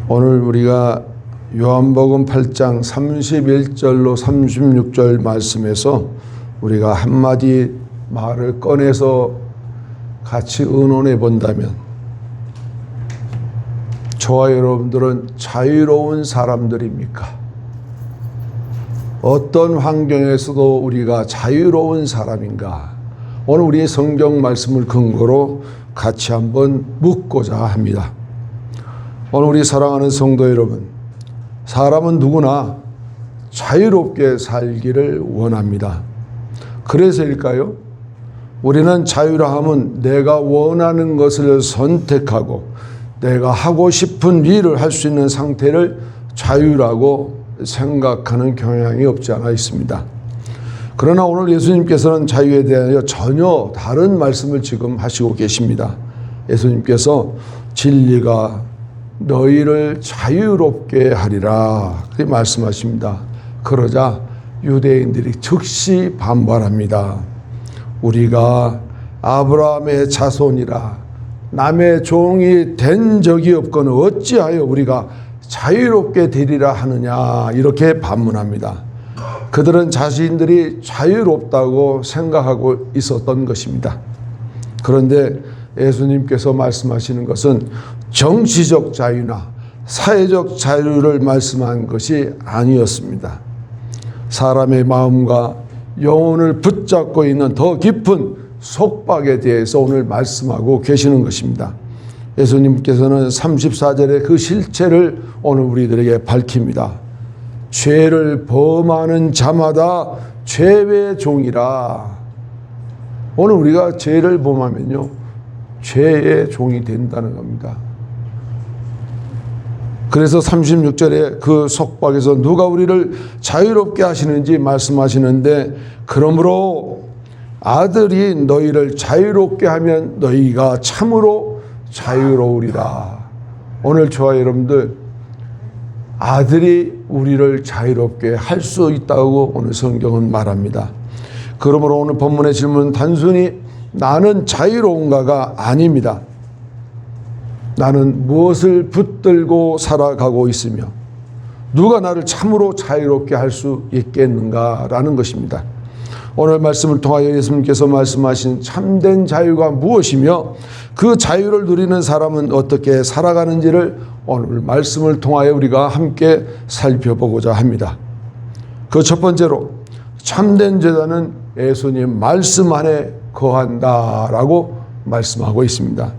오늘 우리가 요한복음 8장 31절로 36절 말씀에서 우리가 한마디 말을 꺼내서 같이 의논해 본다면, 저와 여러분들은 자유로운 사람들입니까? 어떤 환경에서도 우리가 자유로운 사람인가? 오늘 우리의 성경 말씀을 근거로 같이 한번 묻고자 합니다. 오늘 우리 사랑하는 성도 여러분, 사람은 누구나 자유롭게 살기를 원합니다. 그래서일까요? 우리는 자유라 하면 내가 원하는 것을 선택하고 내가 하고 싶은 일을 할 수 있는 상태를 자유라고 생각하는 경향이 없지 않아 있습니다. 그러나 오늘 예수님께서는 자유에 대하여 전혀 다른 말씀을 지금 하시고 계십니다. 예수님께서 진리가 너희를 자유롭게 하리라 그렇게 말씀하십니다. 그러자 유대인들이 즉시 반발합니다. 우리가 아브라함의 자손이라 남의 종이 된 적이 없거늘 어찌하여 우리가 자유롭게 되리라 하느냐, 이렇게 반문합니다. 그들은 자신들이 자유롭다고 생각하고 있었던 것입니다. 그런데 예수님께서 말씀하시는 것은 정치적 자유나 사회적 자유를 말씀한 것이 아니었습니다. 사람의 마음과 영혼을 붙잡고 있는 더 깊은 속박에 대해서 오늘 말씀하고 계시는 것입니다. 예수님께서는 34절에 그 실체를 오늘 우리들에게 밝힙니다. 죄를 범하는 자마다 죄의 종이라. 오늘 우리가 죄를 범하면요, 죄의 종이 된다는 겁니다. 그래서 36절에 그 속박에서 누가 우리를 자유롭게 하시는지 말씀하시는데, 그러므로 아들이 너희를 자유롭게 하면 너희가 참으로 자유로우리라. 오늘 저와 여러분들, 아들이 우리를 자유롭게 할 수 있다고 오늘 성경은 말합니다. 그러므로 오늘 본문의 질문은 단순히 나는 자유로운가가 아닙니다. 나는 무엇을 붙들고 살아가고 있으며 누가 나를 참으로 자유롭게 할 수 있겠는가라는 것입니다. 오늘 말씀을 통하여 예수님께서 말씀하신 참된 자유가 무엇이며 그 자유를 누리는 사람은 어떻게 살아가는지를 오늘 말씀을 통하여 우리가 함께 살펴보고자 합니다. 그 첫 번째로, 참된 제자는 예수님 말씀 안에 거한다라고 말씀하고 있습니다.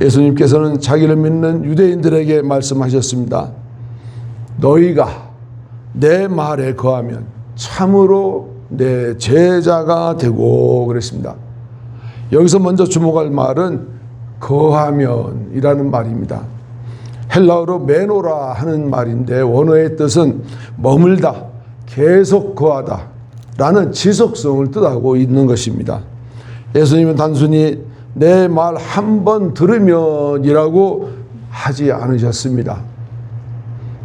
예수님께서는 자기를 믿는 유대인들에게 말씀하셨습니다. 너희가 내 말에 거하면 참으로 내 제자가 되고 그랬습니다. 여기서 먼저 주목할 말은 거하면 이라는 말입니다. 헬라어로 메노라 하는 말인데 원어의 뜻은 머물다, 계속 거하다 라는 지속성을 뜻하고 있는 것입니다. 예수님은 단순히 내 말 한 번 들으면이라고 하지 않으셨습니다.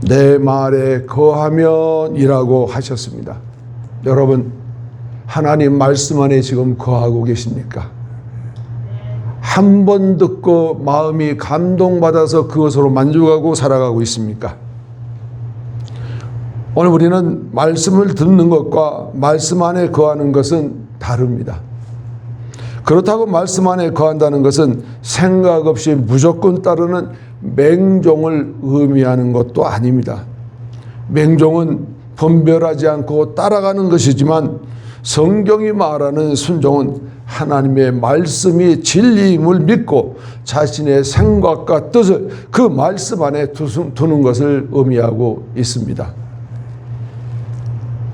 내 말에 거하면이라고 하셨습니다. 여러분, 하나님 말씀 안에 지금 거하고 계십니까? 한 번 듣고 마음이 감동받아서 그것으로 만족하고 살아가고 있습니까? 오늘 우리는 말씀을 듣는 것과 말씀 안에 거하는 것은 다릅니다. 그렇다고 말씀 안에 거한다는 것은 생각 없이 무조건 따르는 맹종을 의미하는 것도 아닙니다. 맹종은 분별하지 않고 따라가는 것이지만 성경이 말하는 순종은 하나님의 말씀이 진리임을 믿고 자신의 생각과 뜻을 그 말씀 안에 두는 것을 의미하고 있습니다.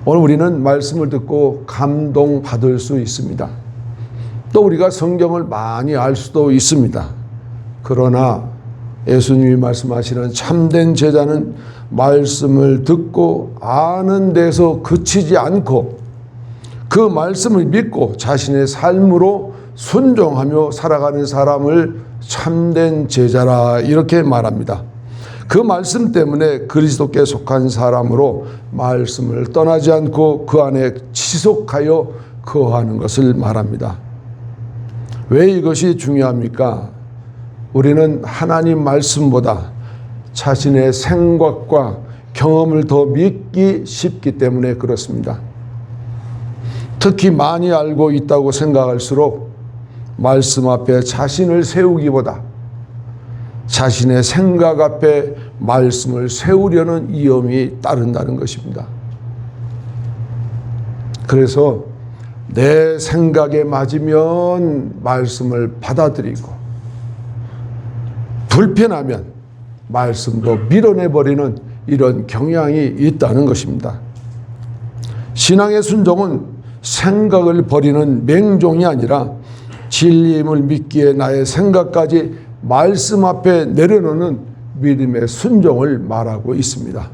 오늘 우리는 말씀을 듣고 감동받을 수 있습니다. 또 우리가 성경을 많이 알 수도 있습니다. 그러나 예수님이 말씀하시는 참된 제자는 말씀을 듣고 아는 데서 그치지 않고 그 말씀을 믿고 자신의 삶으로 순종하며 살아가는 사람을 참된 제자라 이렇게 말합니다. 그 말씀 때문에 그리스도께 속한 사람으로 말씀을 떠나지 않고 그 안에 지속하여 거하는 것을 말합니다. 왜 이것이 중요합니까? 우리는 하나님 말씀보다 자신의 생각과 경험을 더 믿기 쉽기 때문에 그렇습니다. 특히 많이 알고 있다고 생각할수록 말씀 앞에 자신을 세우기보다 자신의 생각 앞에 말씀을 세우려는 위험이 따른다는 것입니다. 그래서 내 생각에 맞으면 말씀을 받아들이고 불편하면 말씀도 밀어내버리는 이런 경향이 있다는 것입니다. 신앙의 순종은 생각을 버리는 맹종이 아니라 진리임을 믿기에 나의 생각까지 말씀 앞에 내려놓는 믿음의 순종을 말하고 있습니다.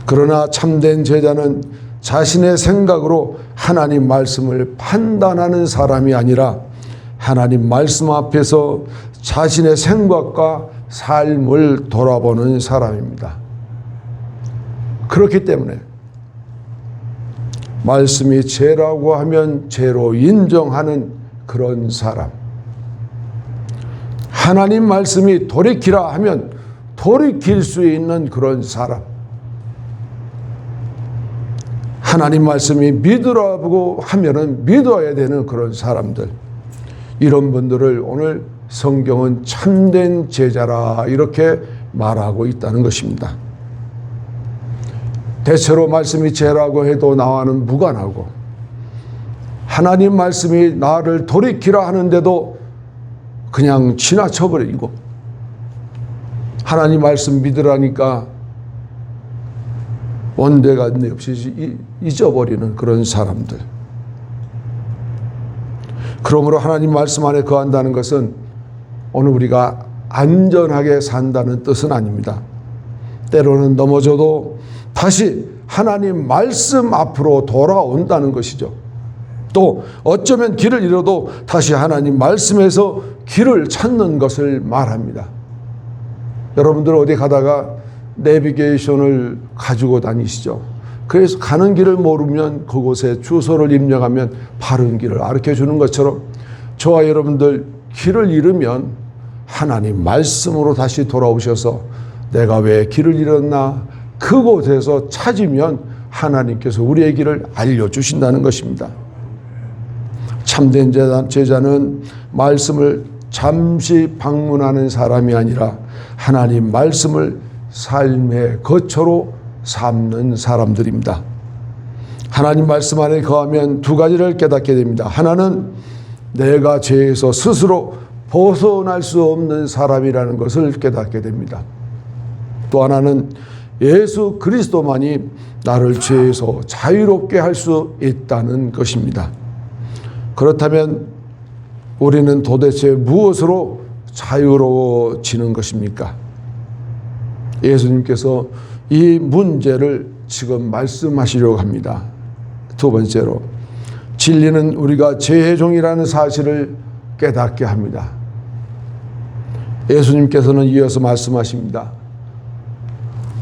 그러나 참된 제자는 자신의 생각으로 하나님 말씀을 판단하는 사람이 아니라 하나님 말씀 앞에서 자신의 생각과 삶을 돌아보는 사람입니다. 그렇기 때문에 말씀이 죄라고 하면 죄로 인정하는 그런 사람, 하나님 말씀이 돌이키라 하면 돌이킬 수 있는 그런 사람, 하나님 말씀이 믿으라고 하면은 믿어야 되는 그런 사람들, 이런 분들을 오늘 성경은 참된 제자라 이렇게 말하고 있다는 것입니다. 대체로 말씀이 죄라고 해도 나와는 무관하고 하나님 말씀이 나를 돌이키라 하는데도 그냥 지나쳐버리고 하나님 말씀 믿으라니까 원대가 없이 잊어버리는 그런 사람들. 그러므로 하나님 말씀 안에 거한다는 것은 오늘 우리가 안전하게 산다는 뜻은 아닙니다. 때로는 넘어져도 다시 하나님 말씀 앞으로 돌아온다는 것이죠. 또 어쩌면 길을 잃어도 다시 하나님 말씀에서 길을 찾는 것을 말합니다. 여러분들 어디 가다가 내비게이션을 가지고 다니시죠? 그래서 가는 길을 모르면 그곳에 주소를 입력하면 바른 길을 가르쳐 주는 것처럼 저와 여러분들 길을 잃으면 하나님 말씀으로 다시 돌아오셔서 내가 왜 길을 잃었나 그곳에서 찾으면 하나님께서 우리의 길을 알려주신다는 것입니다. 참된 제자는 말씀을 잠시 방문하는 사람이 아니라 하나님 말씀을 삶의 거처로 삼는 사람들입니다. 하나님 말씀 안에 거하면 두 가지를 깨닫게 됩니다. 하나는 내가 죄에서 스스로 벗어날 수 없는 사람이라는 것을 깨닫게 됩니다. 또 하나는 예수 그리스도만이 나를 죄에서 자유롭게 할 수 있다는 것입니다. 그렇다면 우리는 도대체 무엇으로 자유로워지는 것입니까? 예수님께서 이 문제를 지금 말씀하시려고 합니다. 두 번째로, 진리는 우리가 죄의 종이라는 사실을 깨닫게 합니다. 예수님께서는 이어서 말씀하십니다.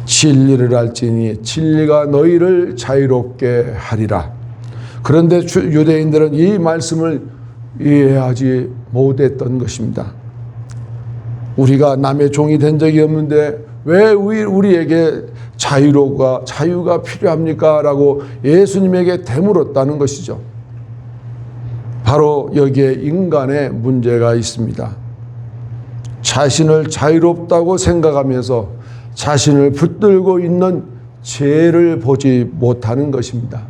진리를 알지니 진리가 너희를 자유롭게 하리라. 그런데 유대인들은 이 말씀을 이해하지 못했던 것입니다. 우리가 남의 종이 된 적이 없는데 왜 우리에게 자유가 필요합니까? 라고 예수님에게 되물었다는 것이죠. 바로 여기에 인간의 문제가 있습니다. 자신을 자유롭다고 생각하면서 자신을 붙들고 있는 죄를 보지 못하는 것입니다.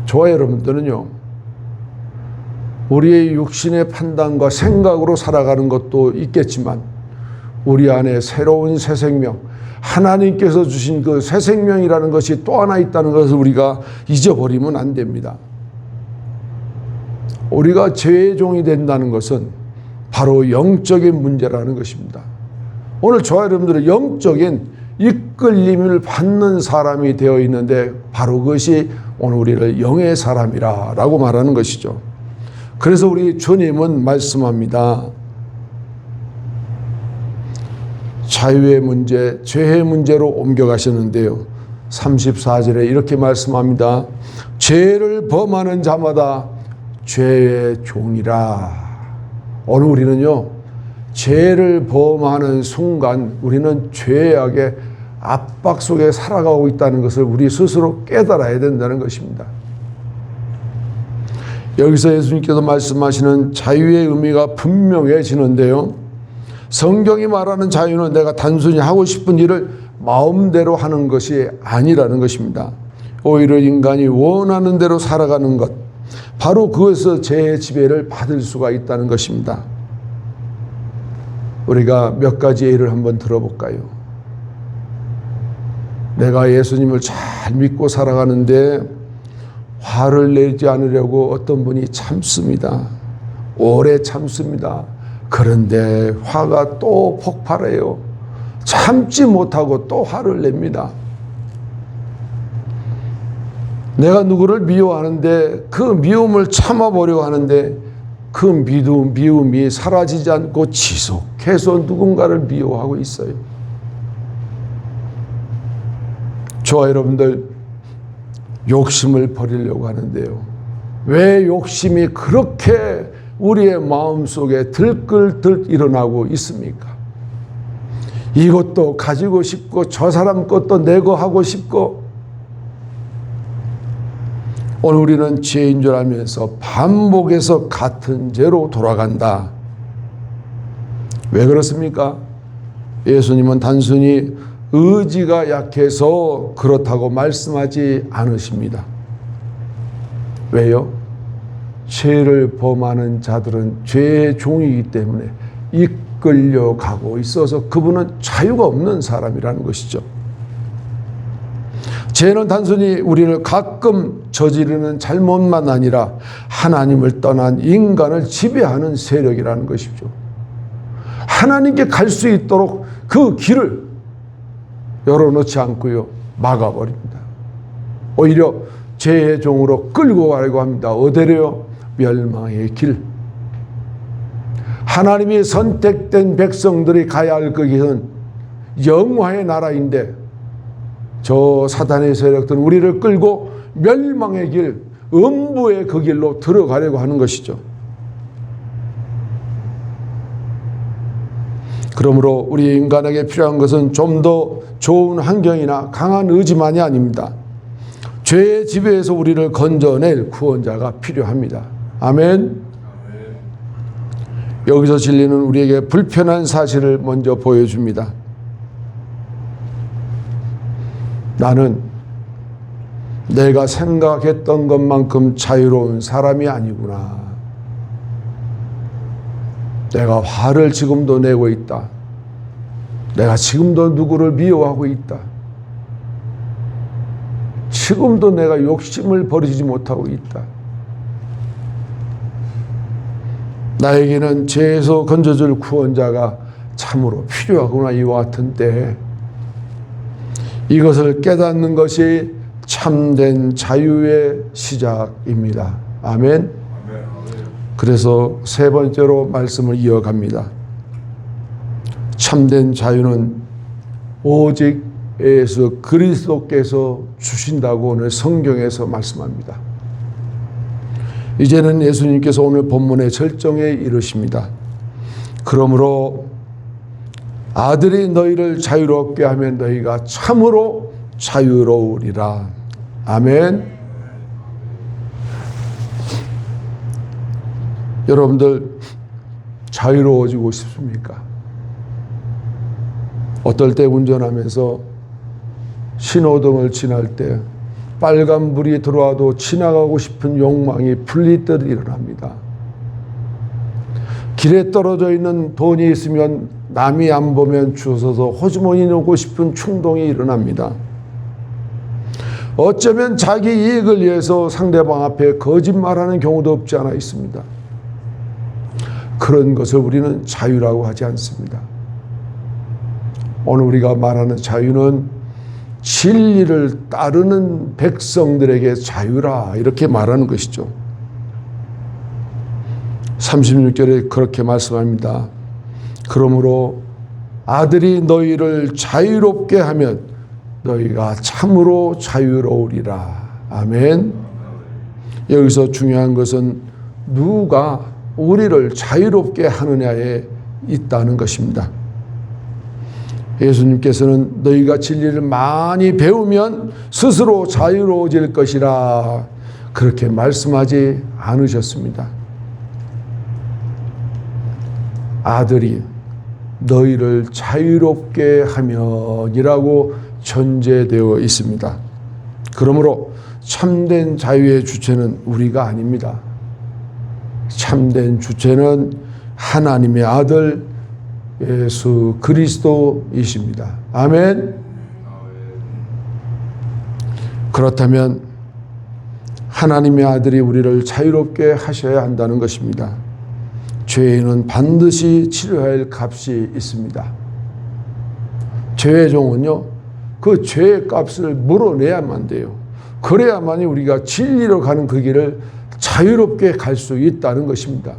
저와 여러분들은요, 우리의 육신의 판단과 생각으로 살아가는 것도 있겠지만 우리 안에 새로운 새 생명, 하나님께서 주신 그 새 생명이라는 것이 또 하나 있다는 것을 우리가 잊어버리면 안 됩니다. 우리가 죄의 종이 된다는 것은 바로 영적인 문제라는 것입니다. 오늘 저와 여러분들은 영적인 이끌림을 받는 사람이 되어 있는데 바로 그것이 오늘 우리를 영의 사람이라고 말하는 것이죠. 그래서 우리 주님은 말씀합니다. 자유의 문제, 죄의 문제로 옮겨가셨는데요. 34절에 이렇게 말씀합니다. 죄를 범하는 자마다 죄의 종이라. 오늘 우리는요, 죄를 범하는 순간 우리는 죄악의 압박 속에 살아가고 있다는 것을 우리 스스로 깨달아야 된다는 것입니다. 여기서 예수님께서 말씀하시는 자유의 의미가 분명해지는데요, 성경이 말하는 자유는 내가 단순히 하고 싶은 일을 마음대로 하는 것이 아니라는 것입니다. 오히려 인간이 원하는 대로 살아가는 것, 바로 그것에서 죄의 지배를 받을 수가 있다는 것입니다. 우리가 몇 가지 예를 한번 들어볼까요? 내가 예수님을 잘 믿고 살아가는데 화를 내지 않으려고 어떤 분이 참습니다. 오래 참습니다. 그런데 화가 또 폭발해요. 참지 못하고 또 화를 냅니다. 내가 누구를 미워하는데 그 미움을 참아보려고 하는데 그 미움이 사라지지 않고 지속해서 누군가를 미워하고 있어요. 저와 여러분들 욕심을 버리려고 하는데요, 왜 욕심이 그렇게 우리의 마음속에 들끓들 일어나고 있습니까? 이것도 가지고 싶고 저 사람 것도 내고 하고 싶고, 오늘 우리는 죄인 줄 알면서 반복해서 같은 죄로 돌아간다. 왜 그렇습니까? 예수님은 단순히 의지가 약해서 그렇다고 말씀하지 않으십니다. 왜요? 죄를 범하는 자들은 죄의 종이기 때문에 이끌려가고 있어서 그분은 자유가 없는 사람이라는 것이죠. 죄는 단순히 우리를 가끔 저지르는 잘못만 아니라 하나님을 떠난 인간을 지배하는 세력이라는 것이죠. 하나님께 갈 수 있도록 그 길을 열어놓지 않고요, 막아버립니다. 오히려 죄의 종으로 끌고 가려고 합니다. 어디로요? 멸망의 길. 하나님이 선택된 백성들이 가야 할 그 길은 영화의 나라인데 저 사단의 세력들은 우리를 끌고 멸망의 길, 음부의 그 길로 들어가려고 하는 것이죠. 그러므로 우리 인간에게 필요한 것은 좀 더 좋은 환경이나 강한 의지만이 아닙니다. 죄의 지배에서 우리를 건져낼 구원자가 필요합니다. 아멘. 여기서 진리는 우리에게 불편한 사실을 먼저 보여줍니다. 나는 내가 생각했던 것만큼 자유로운 사람이 아니구나. 내가 화를 지금도 내고 있다. 내가 지금도 누구를 미워하고 있다. 지금도 내가 욕심을 버리지 못하고 있다. 나에게는 죄에서 건져줄 구원자가 참으로 필요하구나. 이와 같은 때에 이것을 깨닫는 것이 참된 자유의 시작입니다. 아멘. 그래서 세 번째로 말씀을 이어갑니다. 참된 자유는 오직 예수 그리스도께서 주신다고 오늘 성경에서 말씀합니다. 이제는 예수님께서 오늘 본문의 절정에 이르십니다. 그러므로 아들이 너희를 자유롭게 하면 너희가 참으로 자유로우리라. 아멘. 여러분들 자유로워지고 싶습니까? 어떨 때 운전하면서 신호등을 지날 때 빨간불이 들어와도 지나가고 싶은 욕망이 풀리듯 일어납니다. 길에 떨어져 있는 돈이 있으면 남이 안 보면 주워서 호주머니 넣고 싶은 충동이 일어납니다. 어쩌면 자기 이익을 위해서 상대방 앞에 거짓말하는 경우도 없지 않아 있습니다. 그런 것을 우리는 자유라고 하지 않습니다. 오늘 우리가 말하는 자유는 진리를 따르는 백성들에게 자유라, 이렇게 말하는 것이죠. 36절에 그렇게 말씀합니다. 그러므로 아들이 너희를 자유롭게 하면 너희가 참으로 자유로우리라. 아멘. 여기서 중요한 것은 누가 우리를 자유롭게 하느냐에 있다는 것입니다. 예수님께서는 너희가 진리를 많이 배우면 스스로 자유로워질 것이라 그렇게 말씀하지 않으셨습니다. 아들이 너희를 자유롭게 하면이라고 전제되어 있습니다. 그러므로 참된 자유의 주체는 우리가 아닙니다. 참된 주체는 하나님의 아들 예수 그리스도이십니다. 아멘. 그렇다면 하나님의 아들이 우리를 자유롭게 하셔야 한다는 것입니다. 죄인은 반드시 치러야 할 값이 있습니다. 죄의 종은요, 그 죄의 값을 물어내야만 돼요. 그래야만이 우리가 진리로 가는 그 길을 자유롭게 갈 수 있다는 것입니다.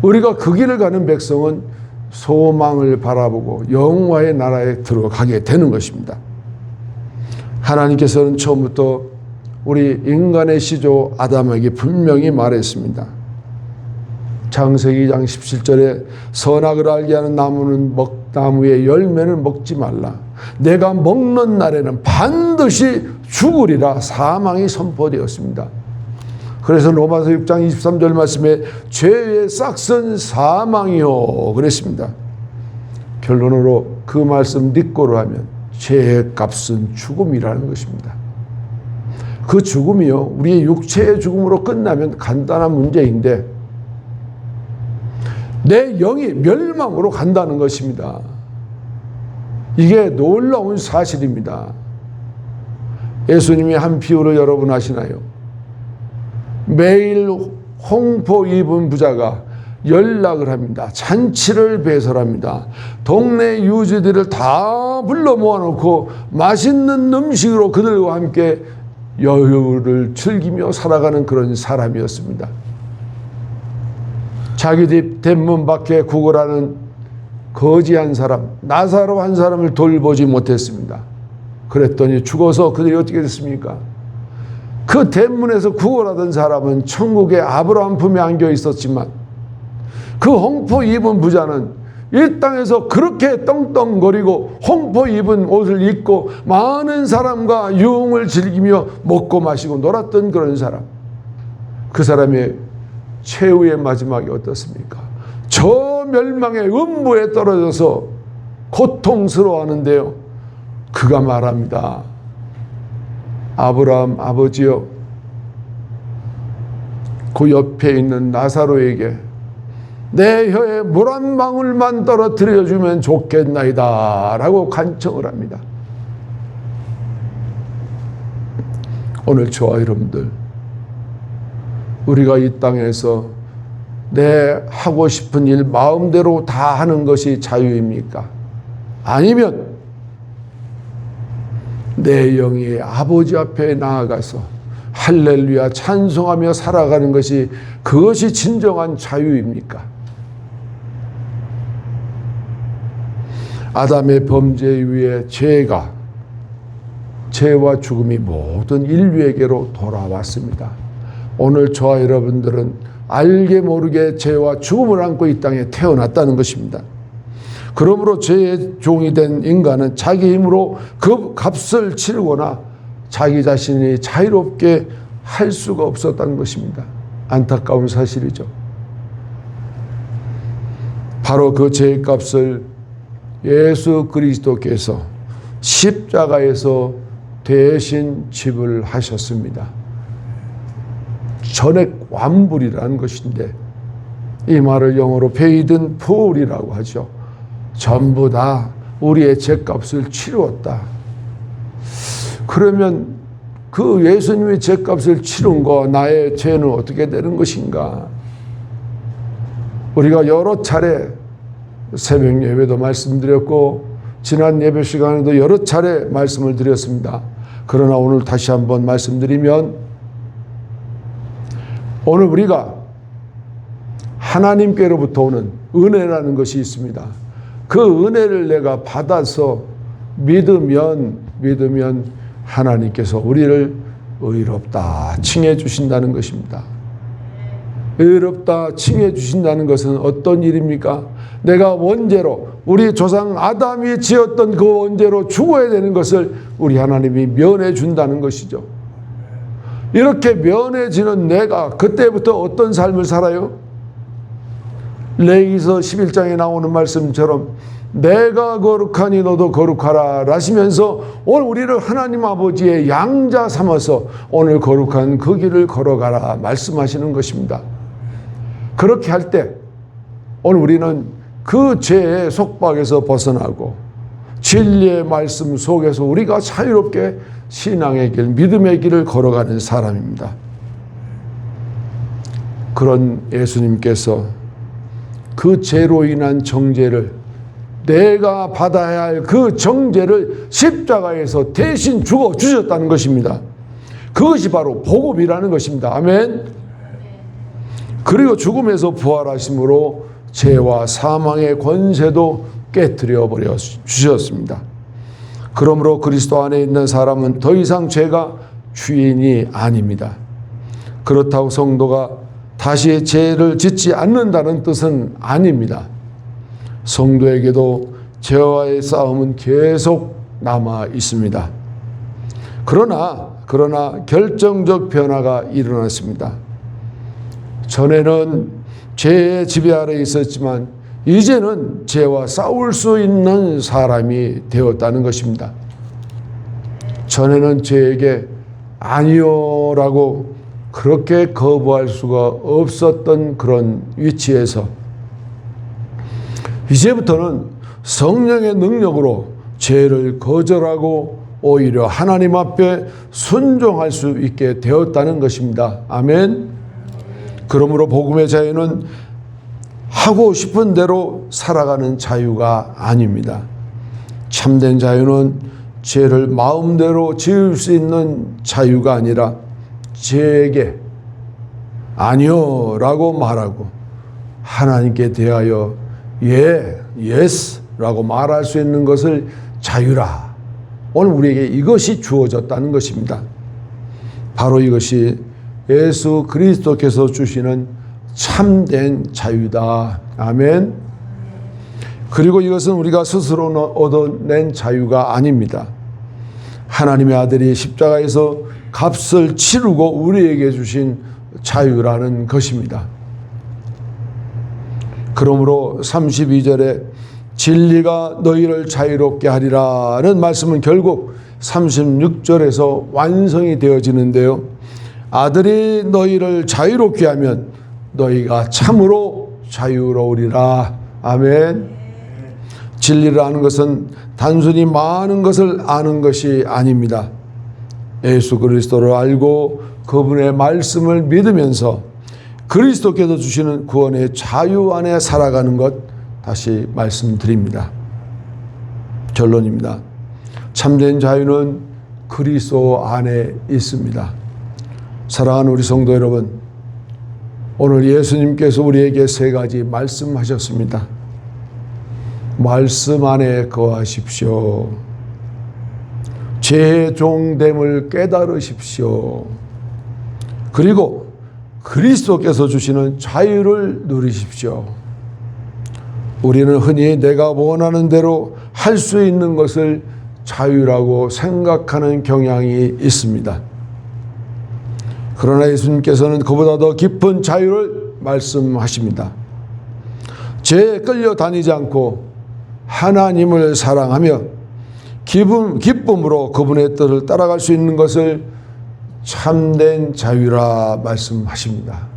우리가 그 길을 가는 백성은 소망을 바라보고 영화의 나라에 들어가게 되는 것입니다. 하나님께서는 처음부터 우리 인간의 시조 아담에게 분명히 말했습니다. 창세기 2장 17절에 선악을 알게 하는 나무의 열매는 먹지 말라. 내가 먹는 날에는 반드시 죽으리라 사망이 선포되었습니다. 그래서 로마서 6장 23절 말씀에 죄의 싹은 사망이요 그랬습니다. 결론으로 그 말씀 닉고로 하면 죄의 값은 죽음이라는 것입니다. 그 죽음이요, 우리의 육체의 죽음으로 끝나면 간단한 문제인데 내 영이 멸망으로 간다는 것입니다. 이게 놀라운 사실입니다. 예수님이 한 비유를 여러분 아시나요? 매일 홍포 입은 부자가 연락을 합니다. 잔치를 배설합니다. 동네 유지들을 다 불러 모아놓고 맛있는 음식으로 그들과 함께 여유를 즐기며 살아가는 그런 사람이었습니다. 자기 집 대문 밖에 구걸하는 거지한 사람, 나사로 한 사람을 돌보지 못했습니다. 그랬더니 죽어서 그들이 어떻게 됐습니까? 그 대문에서 구걸하던 사람은 천국의 아브라함 품에 안겨 있었지만 그 홍포 입은 부자는 이 땅에서 그렇게 떵떵거리고 홍포 입은 옷을 입고 많은 사람과 유흥을 즐기며 먹고 마시고 놀았던 그런 사람, 그 사람의 최후의 마지막이 어떻습니까? 저 멸망의 음부에 떨어져서 고통스러워하는데요, 그가 말합니다. 아브라함 아버지여, 그 옆에 있는 나사로에게 내 혀에 물 한 방울만 떨어뜨려 주면 좋겠나이다 라고 간청을 합니다. 오늘 저와 여러분들, 우리가 이 땅에서 내 하고 싶은 일 마음대로 다 하는 것이 자유입니까? 아니면 내 영이 아버지 앞에 나아가서 할렐루야 찬송하며 살아가는 것이, 그것이 진정한 자유입니까? 아담의 범죄 위에 죄와 죽음이 모든 인류에게로 돌아왔습니다. 오늘 저와 여러분들은 알게 모르게 죄와 죽음을 안고 이 땅에 태어났다는 것입니다. 그러므로 죄의 종이 된 인간은 자기 힘으로 그 값을 치르거나 자기 자신이 자유롭게 할 수가 없었다는 것입니다. 안타까운 사실이죠. 바로 그 죄의 값을 예수 그리스도께서 십자가에서 대신 지불하셨습니다. 전액 완불이라는 것인데, 이 말을 영어로 paid in full이라고 하죠. 전부 다 우리의 죄값을 치루었다. 그러면 그 예수님의 죄값을 치른 거 나의 죄는 어떻게 되는 것인가? 우리가 여러 차례 새벽 예배도 말씀드렸고 지난 예배 시간에도 여러 차례 말씀을 드렸습니다. 그러나 오늘 다시 한번 말씀드리면, 오늘 우리가 하나님께로부터 오는 은혜라는 것이 있습니다. 그 은혜를 내가 받아서 믿으면 하나님께서 우리를 의롭다 칭해 주신다는 것입니다. 의롭다 칭해 주신다는 것은 어떤 일입니까? 내가 원죄로, 우리 조상 아담이 지었던 그 원죄로 죽어야 되는 것을 우리 하나님이 면해 준다는 것이죠. 이렇게 면해지는 내가 그때부터 어떤 삶을 살아요? 레위기서 11장에 나오는 말씀처럼 내가 거룩하니 너도 거룩하라 라시면서 오늘 우리를 하나님 아버지의 양자 삼아서 오늘 거룩한 그 길을 걸어가라 말씀하시는 것입니다. 그렇게 할 때 오늘 우리는 그 죄의 속박에서 벗어나고 진리의 말씀 속에서 우리가 자유롭게 신앙의 길, 믿음의 길을 걸어가는 사람입니다. 그런 예수님께서 그 죄로 인한 정죄를, 내가 받아야 할 그 정죄를 십자가에서 대신 죽어 주셨다는 것입니다. 그것이 바로 복음이라는 것입니다. 아멘. 그리고 죽음에서 부활하심으로 죄와 사망의 권세도 깨뜨려 버려 주셨습니다. 그러므로 그리스도 안에 있는 사람은 더 이상 죄가 주인이 아닙니다. 그렇다고 성도가 다시 죄를 짓지 않는다는 뜻은 아닙니다. 성도에게도 죄와의 싸움은 계속 남아 있습니다. 그러나 결정적 변화가 일어났습니다. 전에는 죄의 지배 아래 있었지만 이제는 죄와 싸울 수 있는 사람이 되었다는 것입니다. 전에는 죄에게 아니요라고 그렇게 거부할 수가 없었던 그런 위치에서 이제부터는 성령의 능력으로 죄를 거절하고 오히려 하나님 앞에 순종할 수 있게 되었다는 것입니다. 아멘. 그러므로 복음의 자유는 하고 싶은 대로 살아가는 자유가 아닙니다. 참된 자유는 죄를 마음대로 지을 수 있는 자유가 아니라 죄에게 아니요 라고 말하고 하나님께 대하여 yes 라고 말할 수 있는 것을 자유라. 오늘 우리에게 이것이 주어졌다는 것입니다. 바로 이것이 예수 그리스도께서 주시는 참된 자유다. 아멘. 그리고 이것은 우리가 스스로 얻어낸 자유가 아닙니다. 하나님의 아들이 십자가에서 값을 치르고 우리에게 주신 자유라는 것입니다. 그러므로 32절에 진리가 너희를 자유롭게 하리라는 말씀은 결국 36절에서 완성이 되어지는데요. 아들이 너희를 자유롭게 하면 너희가 참으로 자유로우리라. 아멘. 진리를 아는 것은 단순히 많은 것을 아는 것이 아닙니다. 예수 그리스도를 알고 그분의 말씀을 믿으면서 그리스도께서 주시는 구원의 자유 안에 살아가는 것 다시 말씀드립니다. 결론입니다. 참된 자유는 그리스도 안에 있습니다. 사랑하는 우리 성도 여러분, 오늘 예수님께서 우리에게 세 가지 말씀하셨습니다. 말씀 안에 거하십시오. 죄의 종됨을 깨달으십시오. 그리고 그리스도께서 주시는 자유를 누리십시오. 우리는 흔히 내가 원하는 대로 할 수 있는 것을 자유라고 생각하는 경향이 있습니다. 그러나 예수님께서는 그보다 더 깊은 자유를 말씀하십니다. 죄에 끌려다니지 않고 하나님을 사랑하며 기쁨으로 그분의 뜻을 따라갈 수 있는 것을 참된 자유라 말씀하십니다.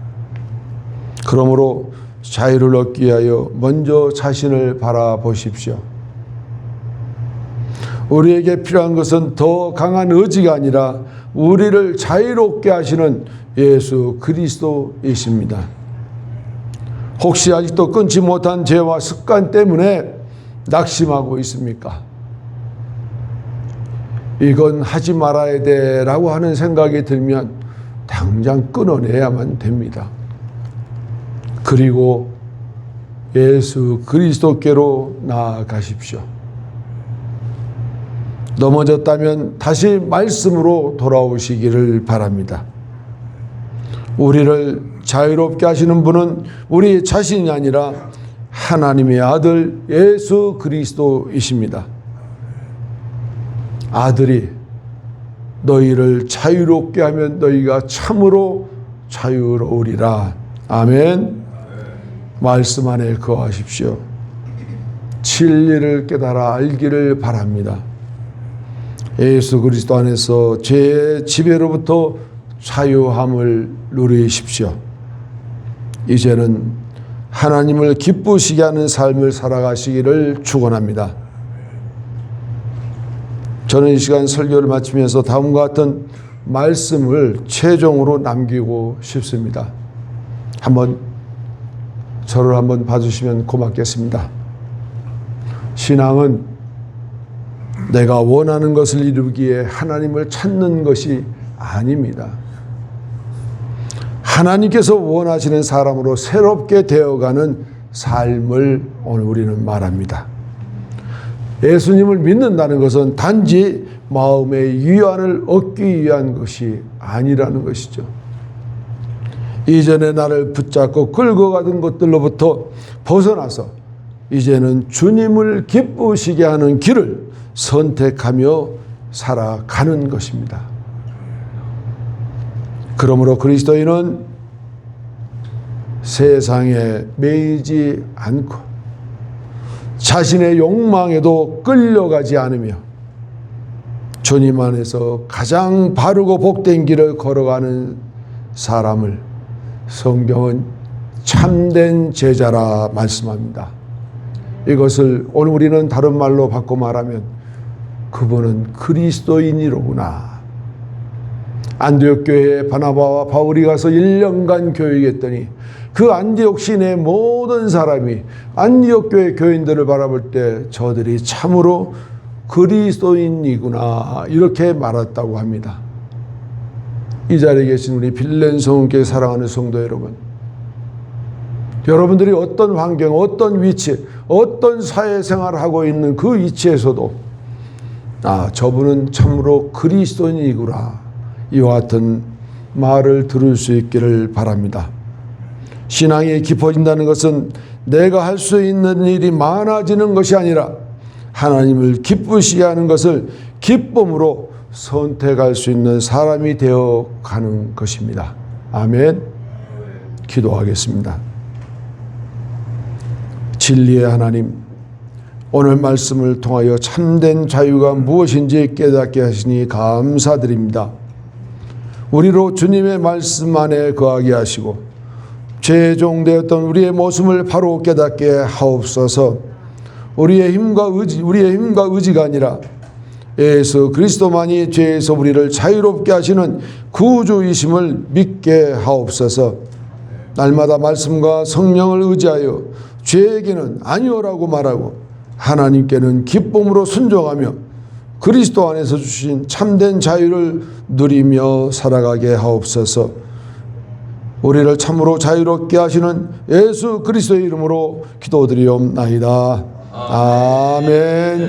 그러므로 자유를 얻기 위하여 먼저 자신을 바라보십시오. 우리에게 필요한 것은 더 강한 의지가 아니라 우리를 자유롭게 하시는 예수 그리스도이십니다. 혹시 아직도 끊지 못한 죄와 습관 때문에 낙심하고 있습니까? 이건 하지 말아야 돼 라고 하는 생각이 들면 당장 끊어내야만 됩니다. 그리고 예수 그리스도께로 나아가십시오. 넘어졌다면 다시 말씀으로 돌아오시기를 바랍니다. 우리를 자유롭게 하시는 분은 우리 자신이 아니라 하나님의 아들 예수 그리스도이십니다. 아들이 너희를 자유롭게 하면 너희가 참으로 자유로우리라. 아멘. 말씀 안에 거하십시오. 진리를 깨달아 알기를 바랍니다. 예수 그리스도 안에서 죄의 지배로부터 자유함을 누리십시오. 이제는 하나님을 기쁘시게 하는 삶을 살아가시기를 축원합니다. 저는 이 시간 설교를 마치면서 다음과 같은 말씀을 최종으로 남기고 싶습니다. 저를 한번 봐주시면 고맙겠습니다. 신앙은 내가 원하는 것을 이루기에 하나님을 찾는 것이 아닙니다. 하나님께서 원하시는 사람으로 새롭게 되어가는 삶을 오늘 우리는 말합니다. 예수님을 믿는다는 것은 단지 마음의 위안을 얻기 위한 것이 아니라는 것이죠. 이전에 나를 붙잡고 끌고 가던 것들로부터 벗어나서 이제는 주님을 기쁘시게 하는 길을 선택하며 살아가는 것입니다. 그러므로 그리스도인은 세상에 매이지 않고 자신의 욕망에도 끌려가지 않으며 주님 안에서 가장 바르고 복된 길을 걸어가는 사람을 성경은 참된 제자라 말씀합니다. 이것을 오늘 우리는 다른 말로 바꿔 말하면 그분은 그리스도인이로구나. 안디옥 교회에 바나바와 바울이 가서 1년간 교육했더니 그 안디옥 시내 모든 사람이 안디옥 교회 교인들을 바라볼 때 저들이 참으로 그리스도인이구나 이렇게 말했다고 합니다. 이 자리에 계신 우리 빌렌 성교회 사랑하는 성도 여러분, 여러분들이 어떤 환경, 어떤 위치, 어떤 사회생활을 하고 있는 그 위치에서도 저분은 참으로 그리스도인이구나 이와 같은 말을 들을 수 있기를 바랍니다. 신앙이 깊어진다는 것은 내가 할 수 있는 일이 많아지는 것이 아니라 하나님을 기쁘시게 하는 것을 기쁨으로 선택할 수 있는 사람이 되어 가는 것입니다. 아멘. 기도하겠습니다. 진리의 하나님, 오늘 말씀을 통하여 참된 자유가 무엇인지 깨닫게 하시니 감사드립니다. 우리로 주님의 말씀 안에 거하게 하시고 죄종되었던 우리의 모습을 바로 깨닫게 하옵소서. 우리의 힘과 의지가 아니라 예수 그리스도만이 죄에서 우리를 자유롭게 하시는 구주이심을 믿게 하옵소서. 날마다 말씀과 성령을 의지하여 죄에게는 아니오라고 말하고 하나님께는 기쁨으로 순종하며 그리스도 안에서 주신 참된 자유를 누리며 살아가게 하옵소서. 우리를 참으로 자유롭게 하시는 예수 그리스도의 이름으로 기도드리옵나이다. 아멘.